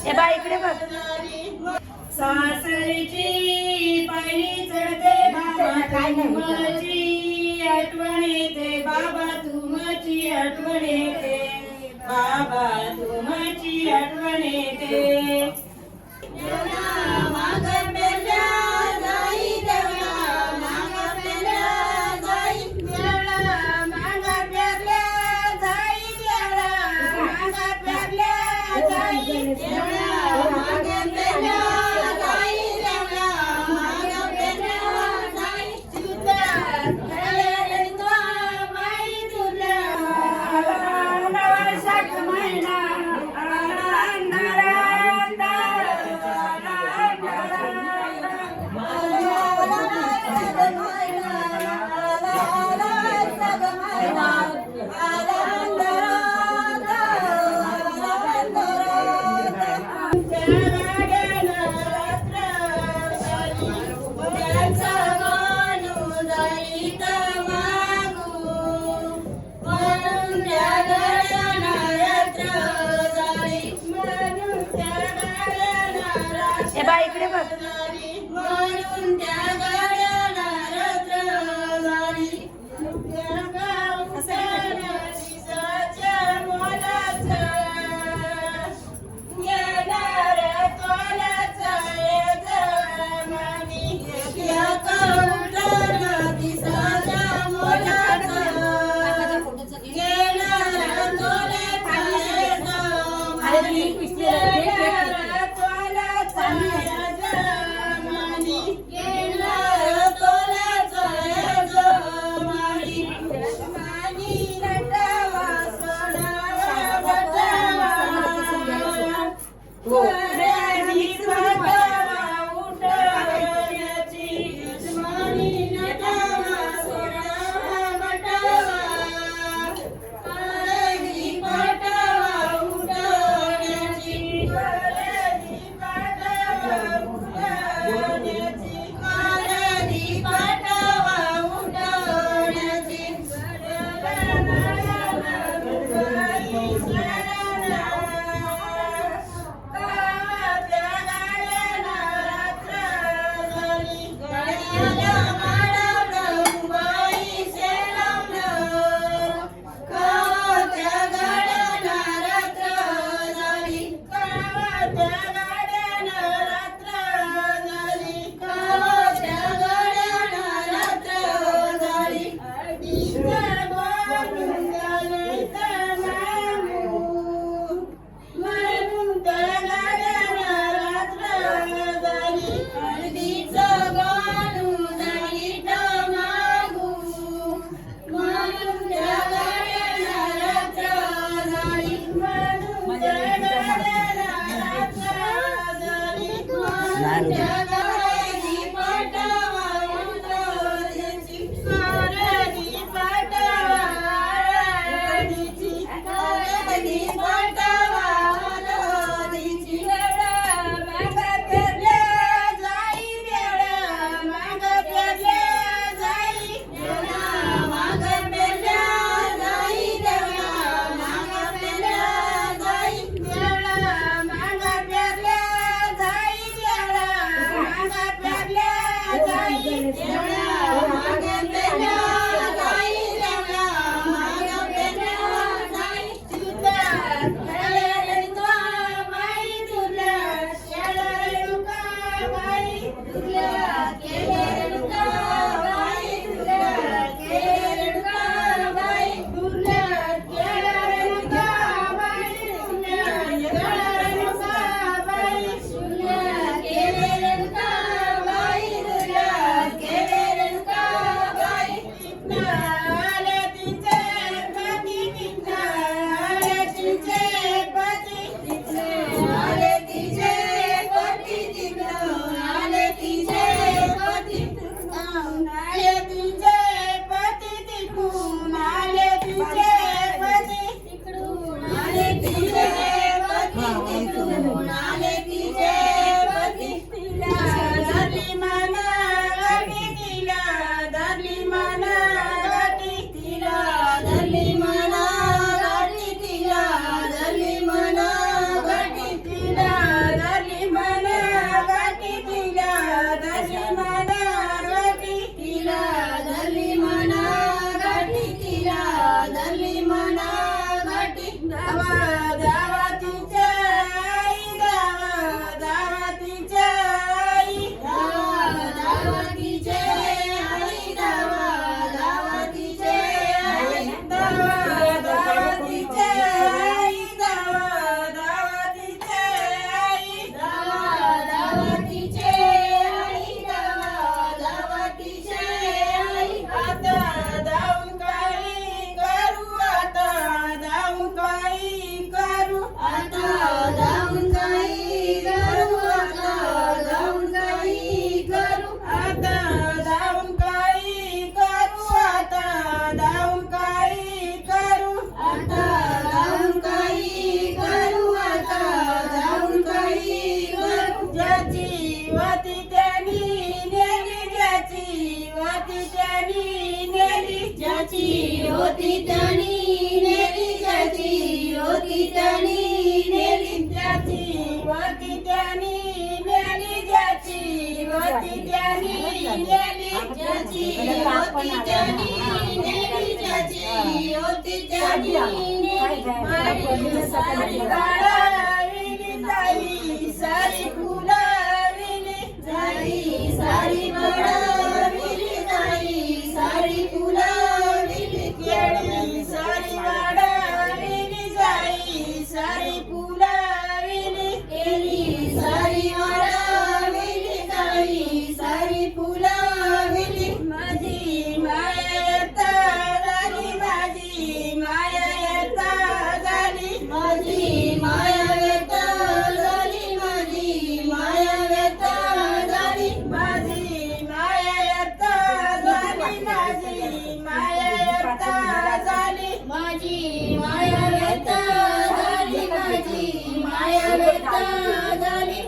हे बा इकडे बघ. सासरीची पायरी चढते बाबा तुमची आठवण येते, बाबा तुमची आठवण येते, बाबा तुमची आठवण येते. हे बा इकडे बघ. त्यानी नेली ज्याची होती त्यानी नेली ज्याची होती त्यानी नेली ज्याची होती त्यानी नेली ज्याची होती त्यानी नेली ज्याची होती त्यानी नेली सारी बाळाविली जाई सारी फुलाविली जाई सारी बाळाविली जाई सारी फुलाविली केळी सारी वाढाविली जाई सारी फुलाविली केळी सारी वाढाविली जाई सारी फुलाविली माझी माया येता झाली माझी माया येता झाली माझी माया येता झाली माझी माया येता झाली माझी माया येता झाली माझी माया येता झाली माझी माया येता झाली माझी माया येता झाली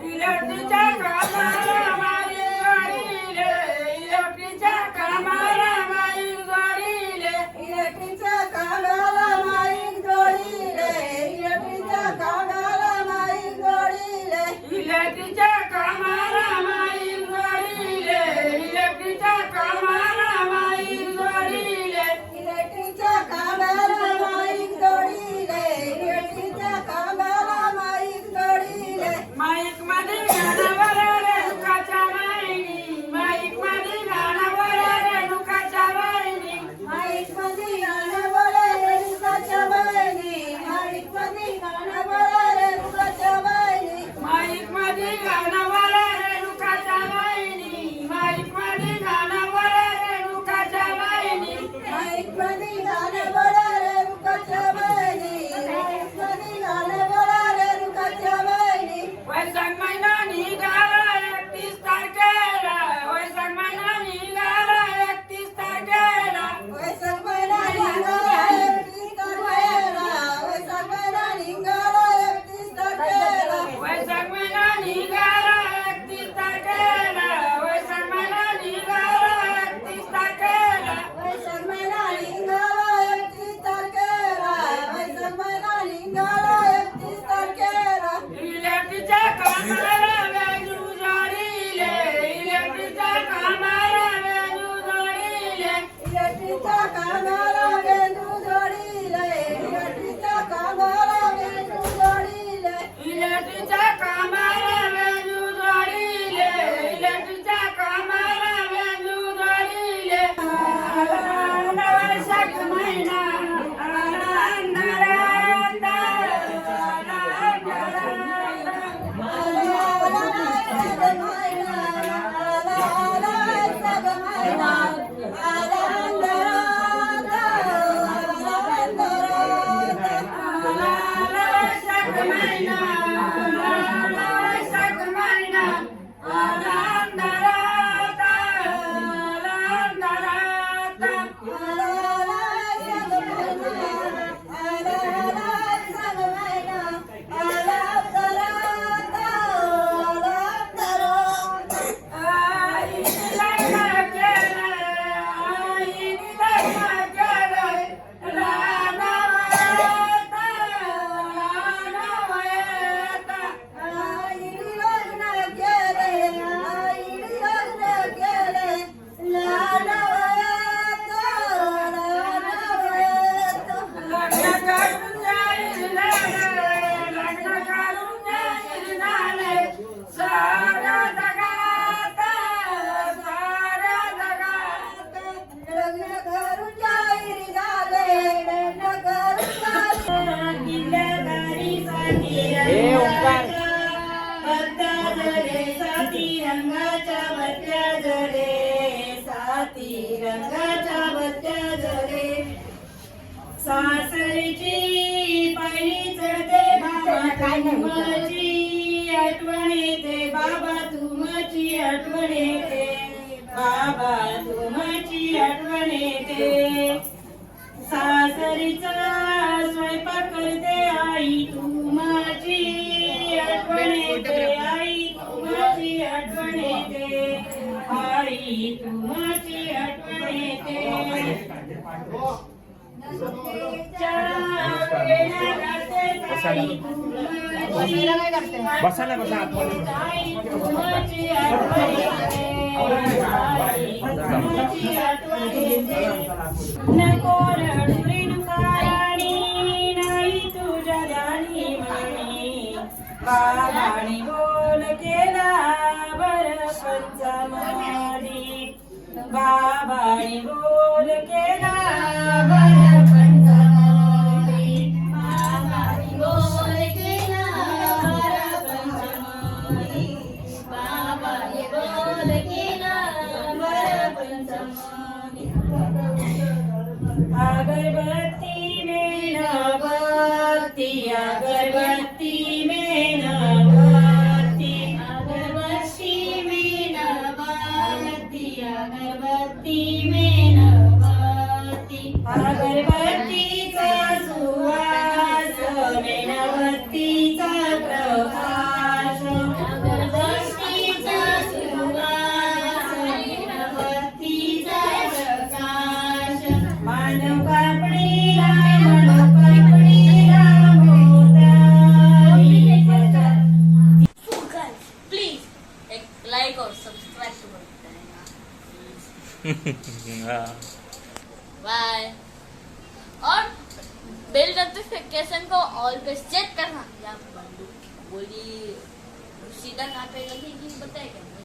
इलेक्ट्रिकच्या कामाला माई जोडीले इलेक्ट्रिकच्या कामाला माई जोडीले इलेक्ट्रिकच्या कामाला माई जोडीले इलेक्ट्रिकच्या कामाला माई जोडीले इलेक्ट्रिकच्या कामाला माई जोडीले इलेक्ट्रिकच्या कामाला माई जोडीले इलेक्ट्रिकच्या कामाला माई जोडीले इलेक्ट्रिकच्या कामाला माई जोडीले माईक मध्ये गाणं रेणुकाच्या वाहिनी माईक मध्ये गाणं रेणुकाच्या वाहिनी माईक मध्ये गाणं रेणुकाच्या वाहिनी माईक मध्ये गाणं रेणुकाच्या वाहिनी माईक मध्ये गाणं रेणुकाच्या वाहिनी माईक मध्ये गाणं रेणुकाच्या वाहिनी माईक मध्ये गाणं रेणुकाच्या वाहिनी माईक मध्ये गाणं रेणुकाच्या वाहिनी वैशाख महिना निघाला 31 तारखेला वैशाख महिना निघाला 31 तारखेला वैशाख महिना निघाला 31 तारखेला वैशाख महिना निघाला 31 तारखेला वैशाख महिना निघाला 31 तारखेला वैशाख महिना निघाला 31 तारखेला वैशाख महिना निघाला 31 तारखेला वैशाख महिना निघाला 31 तारखेला इलेक्ट्रिकच्या कामाला वेणू जोडीले इलेक्ट्रिकच्या कामाला वेणू जोडीले इलेक्ट्रिकच्या कामाला वेणू जोडीले इलेक्ट्रिकच्या कामाला वेणू जोडीले इलेक्ट्रिकच्या कामाला वेणू जोडीले इलेक्ट्रिकच्या कामाला वेणू जोडीले वैशाख महिना सासरीची पायरी चढते बाबा तुमची आठवण येते बाबा तुमची आठवण येते बाबा तुमची आठवण येते सासरीचा स्वयंपाक करते आई तुमची आठवण येते बाई तुमची आठवण येते बसा ना बसा नको रडू रेणुकाराणी नाही तुझ्या ध्यानी म्हणी बाबाणी बोल केला बर पंचमदी बाबाणी बोल केला बर पंचमदी बाबाणी बोल केला बर पंचमदी बाबाणी बोल केला बर पंचमदी अगरबत्ती में नवती अगरबत्ती में नवती अगरबत्ती में नवती अगरबत्ती में नवती अगरबत्तीचा सुवास मेणबत्तीचा प्रकाश अगरबत्तीचा सुवास मेणबत्तीचा प्रकाश मानव कापडीला प्लीज एक लाइक और सब्सक्राइब तो बाय और बेल नोटिफिकेशन को ऑल पे सेट करना या बंदूक गोली सीधा कहाँ पे लगेगी बताएगा